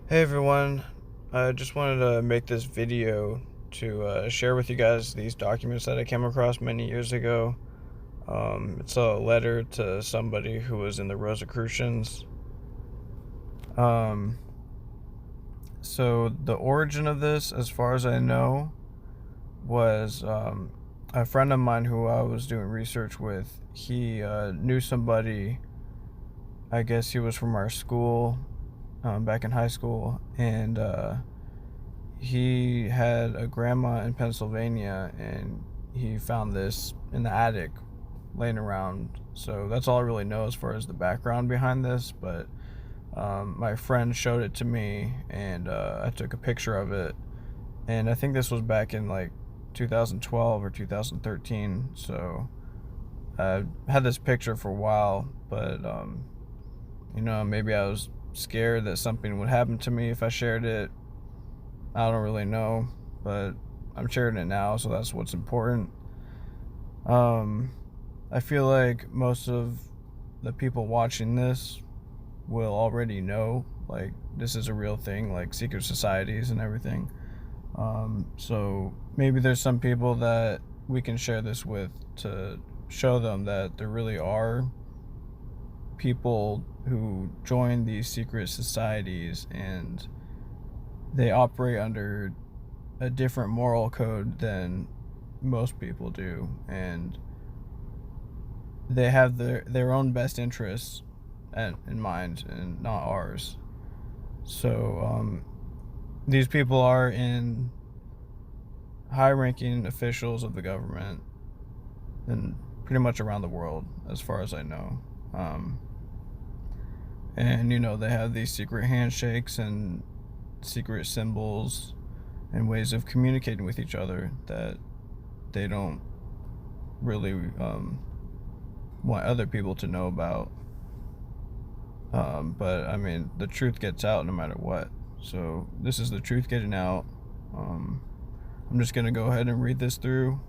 Hey everyone, I just wanted to make this video to share with you guys these documents that I came across many years ago. It's a letter to somebody who was in the Rosicrucians. Um, so the origin of this, as far as I know, was a friend of mine who I was doing research with. He knew somebody, I guess he was from our school back in high school, and he had a grandma in Pennsylvania, and he found this in the attic laying around. So that's all I really know as far as the background behind this. But my friend showed it to me, and I took a picture of it. And I think this was back in like 2012 or 2013. So I had this picture for a while, but maybe I was scared that something would happen to me if I shared it. I don't really know, but I'm sharing it now, so that's what's important. Um, I feel like most of the people watching this will already know, like, this is a real thing, like secret societies and everything. So maybe there's some people that we can share this with to show them that there really are people who join these secret societies and they operate under a different moral code than most people do, and they have their own best interests in mind and not ours. So these people are in high-ranking officials of the government and pretty much around the world, as far as I know. And they have these secret handshakes and secret symbols and ways of communicating with each other that they don't really want other people to know about. But I mean, the truth gets out no matter what. So this is the truth getting out. I'm just gonna go ahead and read this through,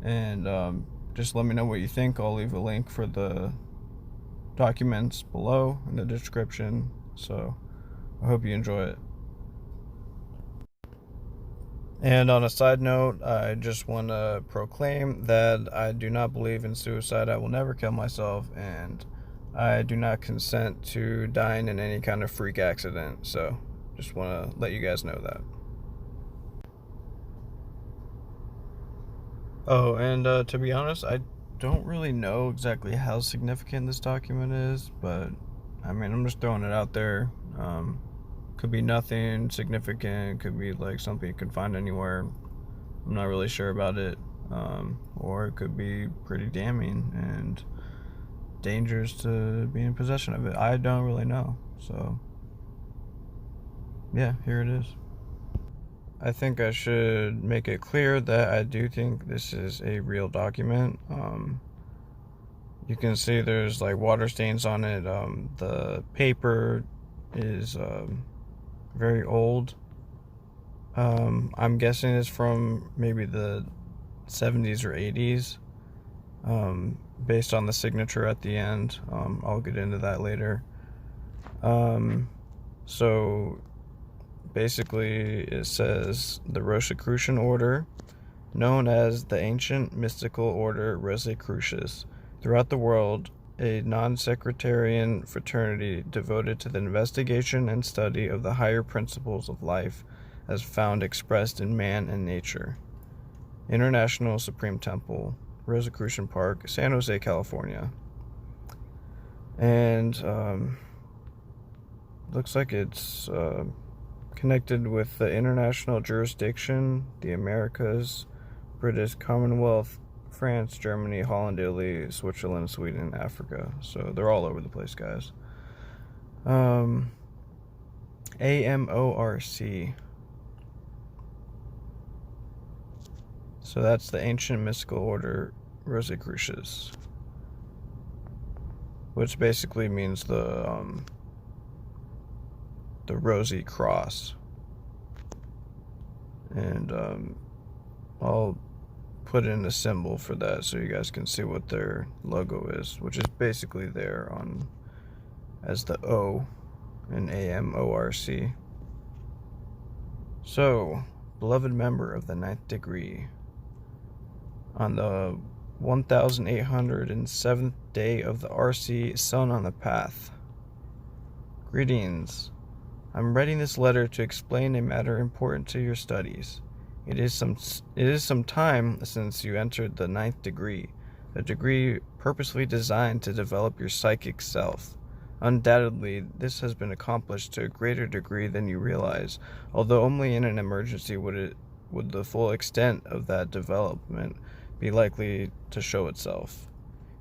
and just let me know what you think. I'll leave a link for the documents below in the description. So I hope you enjoy it. And on a side note, I just want to proclaim that I do not believe in suicide. I will never kill myself, and I do not consent to dying in any kind of freak accident. So just want to let you guys know that. Oh, and to be honest, I don't really know exactly how significant this document is, but I mean, I'm just throwing it out there. Could be nothing significant, could be like something you can find anywhere. I'm not really sure about it. Or it could be pretty damning and dangerous to be in possession of it. I don't really know. So, yeah, here it is. I think I should make it clear that I do think this is a real document. You can see there's like water stains on it. The paper is very old. I'm guessing it's from maybe the 70s or 80s, based on the signature at the end. I'll get into that later. So basically, it says the Rosicrucian order, known as the ancient mystical order Rosicrucius, throughout the world, a non-sectarian fraternity devoted to the investigation and study of the higher principles of life as found expressed in man and nature. International Supreme Temple, Rosicrucian Park, San Jose, California. And looks like it's connected with the international jurisdiction, the Americas, British Commonwealth, France, Germany, Holland, Italy, Switzerland, Sweden, Africa. So they're all over the place, guys. AMORC. So that's the ancient mystical order Rosicrucius, which basically means the rosy cross. And I'll put in a symbol for that so you guys can see what their logo is, which is basically there on as the O in AMORC. So, beloved member of the ninth degree, on the 1807th day of the RC Sun on the Path. Greetings. I'm writing this letter to explain a matter important to your studies. It is some time since you entered the ninth degree, a degree purposely designed to develop your psychic self. Undoubtedly, this has been accomplished to a greater degree than you realize, although only in an emergency would the full extent of that development be likely to show itself.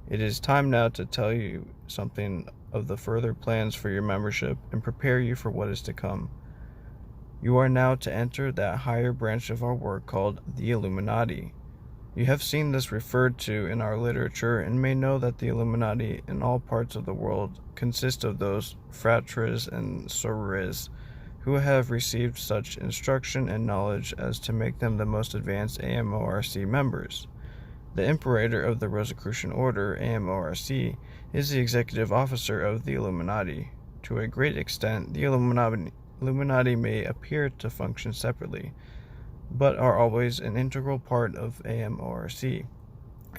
It is time now to tell you something of the further plans for your membership and prepare you for what is to come. You are now to enter that higher branch of our work called the Illuminati. You have seen this referred to in our literature and may know that the Illuminati in all parts of the world consist of those fratres and sorores who have received such instruction and knowledge as to make them the most advanced AMORC members. The Imperator of the Rosicrucian Order, AMORC, is the executive officer of the Illuminati. To a great extent, the Illuminati may appear to function separately, but are always an integral part of AMORC.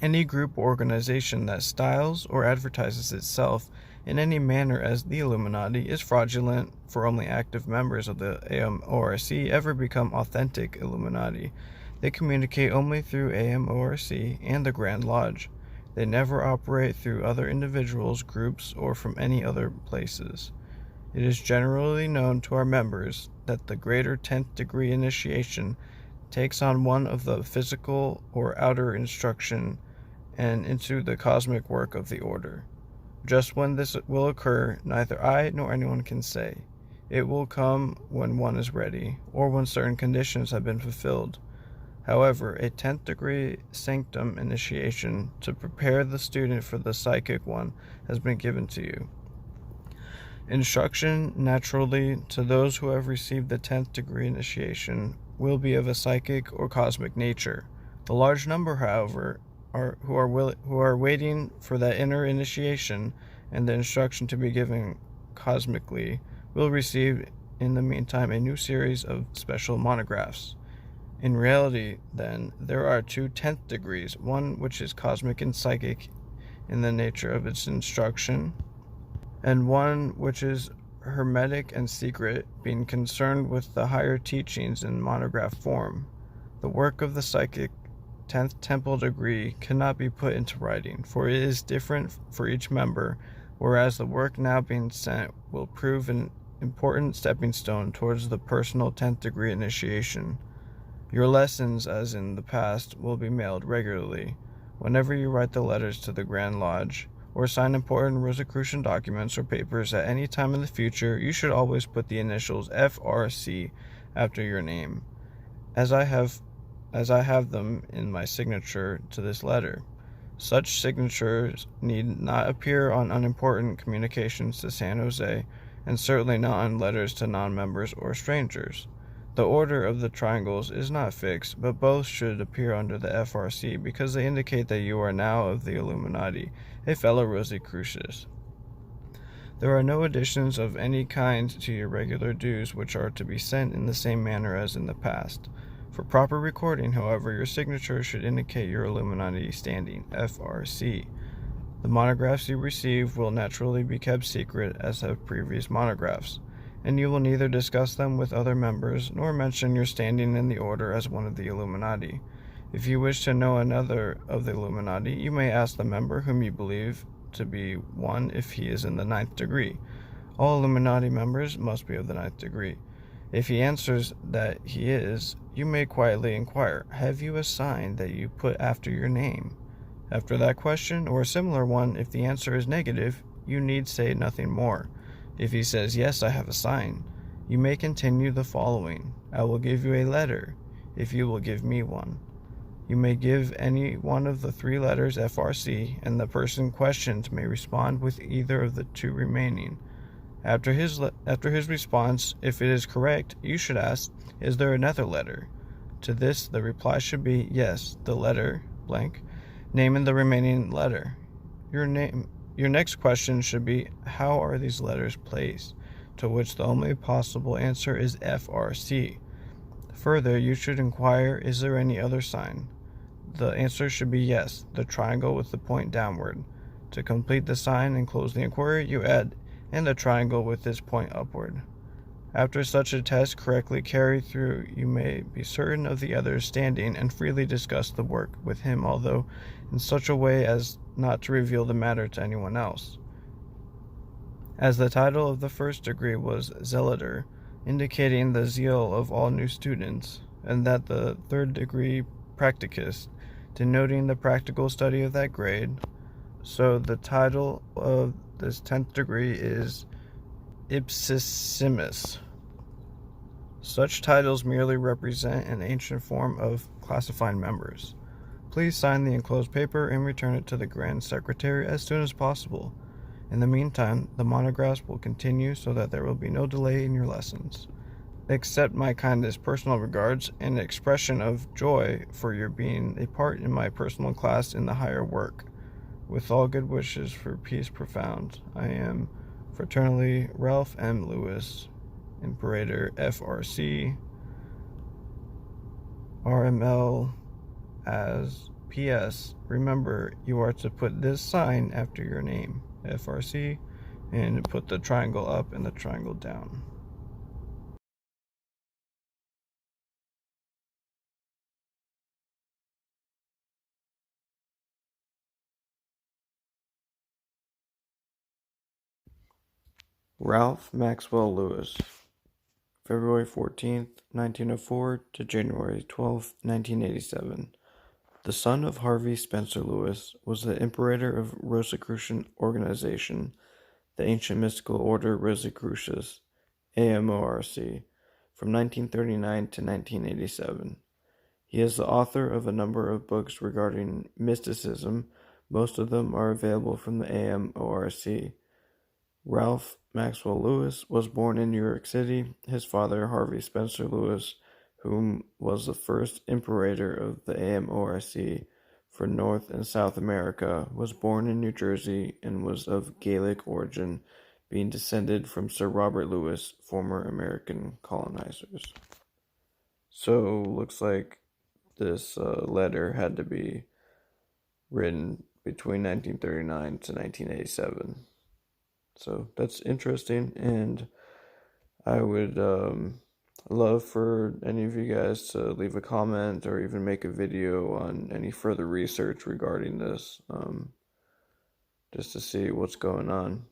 Any group or organization that styles or advertises itself in any manner as the Illuminati is fraudulent, for only active members of the AMORC ever become authentic Illuminati. They communicate only through AMORC and the Grand Lodge. They never operate through other individuals, groups, or from any other places. It is generally known to our members that the greater 10th degree initiation takes on one of the physical or outer instruction and into the cosmic work of the order. Just when this will occur, neither I nor anyone can say. It will come when one is ready, or when certain conditions have been fulfilled. However, a 10th degree sanctum initiation to prepare the student for the psychic one has been given to you. Instruction, naturally, to those who have received the 10th degree initiation will be of a psychic or cosmic nature. The large number, however, who are waiting for that inner initiation and the instruction to be given cosmically will receive in the meantime a new series of special monographs. In reality, then, there are two 10th degrees, one which is cosmic and psychic in the nature of its instruction, and one which is hermetic and secret, being concerned with the higher teachings in monograph form. The work of the psychic 10th temple degree cannot be put into writing, for it is different for each member, whereas the work now being sent will prove an important stepping stone towards the personal 10th degree initiation. Your lessons, as in the past, will be mailed regularly. Whenever you write the letters to the Grand Lodge, or sign important Rosicrucian documents or papers at any time in the future, you should always put the initials FRC after your name, as I have them in my signature to this letter. Such signatures need not appear on unimportant communications to San Jose, and certainly not on letters to non-members or strangers. The order of the triangles is not fixed, but both should appear under the FRC because they indicate that you are now of the Illuminati, a fellow Rosicrucian. There are no additions of any kind to your regular dues which are to be sent in the same manner as in the past. For proper recording, however, your signature should indicate your Illuminati standing, FRC. The monographs you receive will naturally be kept secret, as have previous monographs, and you will neither discuss them with other members nor mention your standing in the order as one of the Illuminati. If you wish to know another of the Illuminati, you may ask the member whom you believe to be one if he is in the 9th degree. All Illuminati members must be of the 9th degree. If he answers that he is, you may quietly inquire, "Have you a sign that you put after your name?" After that question, or a similar one, if the answer is negative, you need say nothing more. If he says, "Yes, I have a sign," you may continue the following. "I will give you a letter, if you will give me one." You may give any one of the 3 letters FRC, and the person questioned may respond with either of the 2 remaining. After his response, if it is correct, you should ask, "Is there another letter?" To this, the reply should be, "Yes, the letter blank," naming the remaining letter. Your next question should be, "How are these letters placed?" to which the only possible answer is FRC. Further, you should inquire, is there any other sign? The answer should be yes, the triangle with the point downward. To complete the sign and close the inquiry, you add and the triangle with its point upward. After such a test correctly carried through, you may be certain of the other's standing and freely discuss the work with him, although in such a way as not to reveal the matter to anyone else. As the title of the first degree was Zealater, indicating the zeal of all new students, and that the third degree Practicus, denoting the practical study of that grade, so the title of this 10th degree is Ipsissimus. Such titles merely represent an ancient form of classifying members. Please sign the enclosed paper and return it to the Grand Secretary as soon as possible. In the meantime, the monographs will continue so that there will be no delay in your lessons. Accept my kindest personal regards and expression of joy for your being a part in my personal class in the higher work. With all good wishes for peace profound, I am fraternally Ralph M. Lewis, Imperator FRC, RML. As P.S. Remember, you are to put this sign after your name, FRC, and put the triangle up and the triangle down. Ralph Maxwell Lewis, February 14th, 1904 to January 12th, 1987. The son of Harvey Spencer Lewis, was the Imperator of Rosicrucian organization, the ancient mystical order Rosicrucius, AMORC, from 1939 to 1987. He is the author of a number of books regarding mysticism. Most of them are available from the AMORC. Ralph Maxwell Lewis was born in New York City. His father, Harvey Spencer Lewis, whom was the first Imperator of the AMORC for North and South America, was born in New Jersey and was of Gaelic origin, being descended from Sir Robert Lewis, former American colonizers. So, looks like this letter had to be written between 1939 to 1987. So that's interesting, and I would love for any of you guys to leave a comment or even make a video on any further research regarding this, just to see what's going on.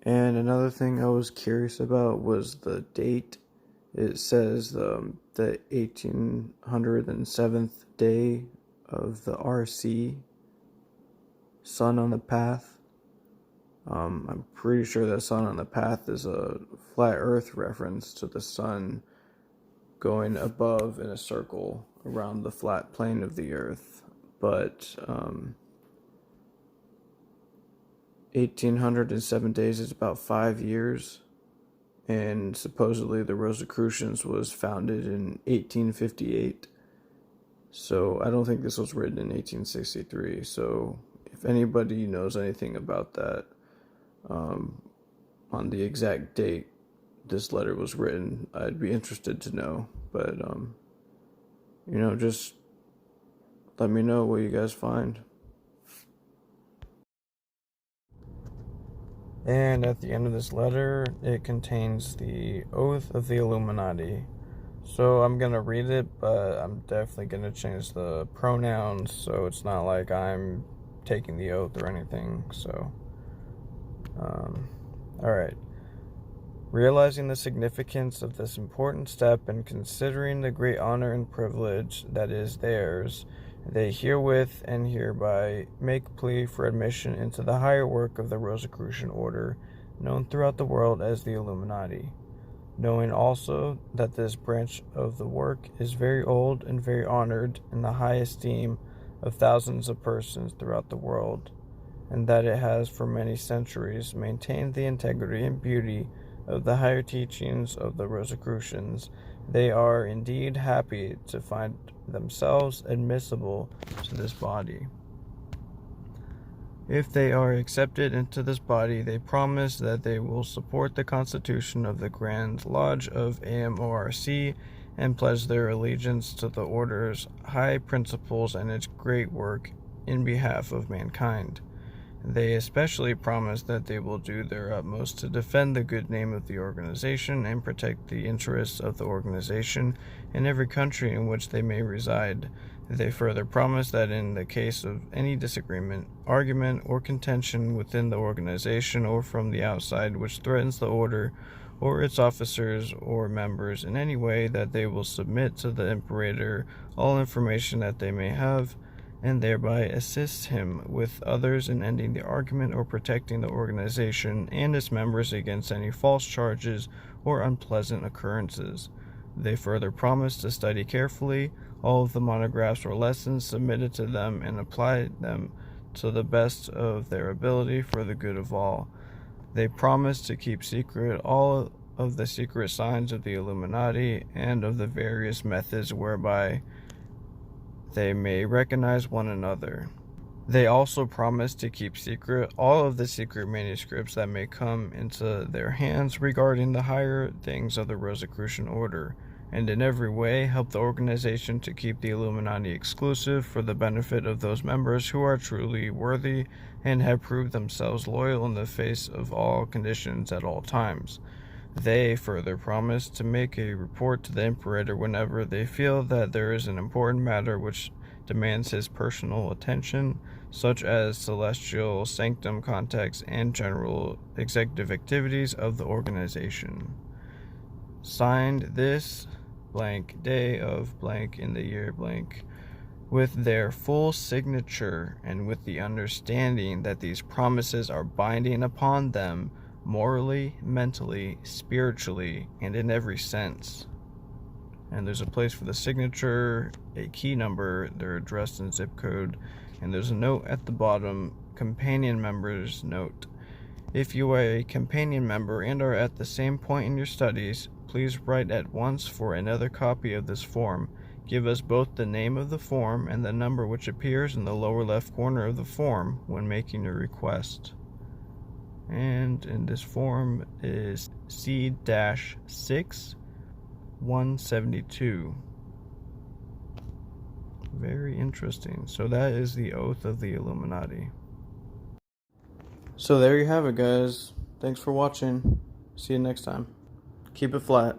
And another thing I was curious about was the date. It says the 1807th day of the RC, Sun on the Path. I'm pretty sure that Sun on the Path is a flat earth reference to the sun going above in a circle around the flat plane of the earth. But 1807 days is about 5 years, and supposedly the Rosicrucians was founded in 1858. So I don't think this was written in 1863. So if anybody knows anything about that, on the exact date this letter was written, I'd be interested to know. But just let me know what you guys find. And at the end of this letter, it contains the oath of the Illuminati. So I'm gonna read it, but I'm definitely gonna change the pronouns, so it's not like I'm taking the oath or anything. So alright. Realizing the significance of this important step and considering the great honor and privilege that is theirs, they herewith and hereby make plea for admission into the higher work of the Rosicrucian order, known throughout the world as the Illuminati. Knowing also that this branch of the work is very old and very honored in the high esteem of thousands of persons throughout the world, and that it has for many centuries maintained the integrity and beauty of the higher teachings of the Rosicrucians, they are indeed happy to find themselves admissible to this body. If they are accepted into this body, they promise that they will support the Constitution of the Grand Lodge of AMORC and pledge their allegiance to the Order's high principles and its great work in behalf of mankind. They especially promise that they will do their utmost to defend the good name of the organization and protect the interests of the organization in every country in which they may reside. They further promise that in the case of any disagreement, argument, or contention within the organization or from the outside which threatens the order or its officers or members in any way, that they will submit to the Imperator all information that they may have, and thereby assist him with others in ending the argument or protecting the organization and its members against any false charges or unpleasant occurrences. They further promise to study carefully all of the monographs or lessons submitted to them and apply them to the best of their ability for the good of all. They promise to keep secret all of the secret signs of the Illuminati and of the various methods whereby they may recognize one another. They also promise to keep secret all of the secret manuscripts that may come into their hands regarding the higher things of the Rosicrucian order, and in every way help the organization to keep the Illuminati exclusive for the benefit of those members who are truly worthy and have proved themselves loyal in the face of all conditions at all times. They further promise to make a report to the Imperator whenever they feel that there is an important matter which demands his personal attention, such as celestial sanctum contacts and general executive activities of the organization. Signed this blank day of blank in the year blank, with their full signature and with the understanding that these promises are binding upon them morally, mentally, spiritually, and in every sense. And there's a place for the signature, a key number, their address and zip code, and there's a note at the bottom, companion members note. If you are a companion member and are at the same point in your studies, please write at once for another copy of this form. Give us both the name of the form and the number which appears in the lower left corner of the form when making your request. And in this form is C-6-172. Very interesting. So that is the oath of the Illuminati. So there you have it, guys. Thanks for watching. See you next time. Keep it flat.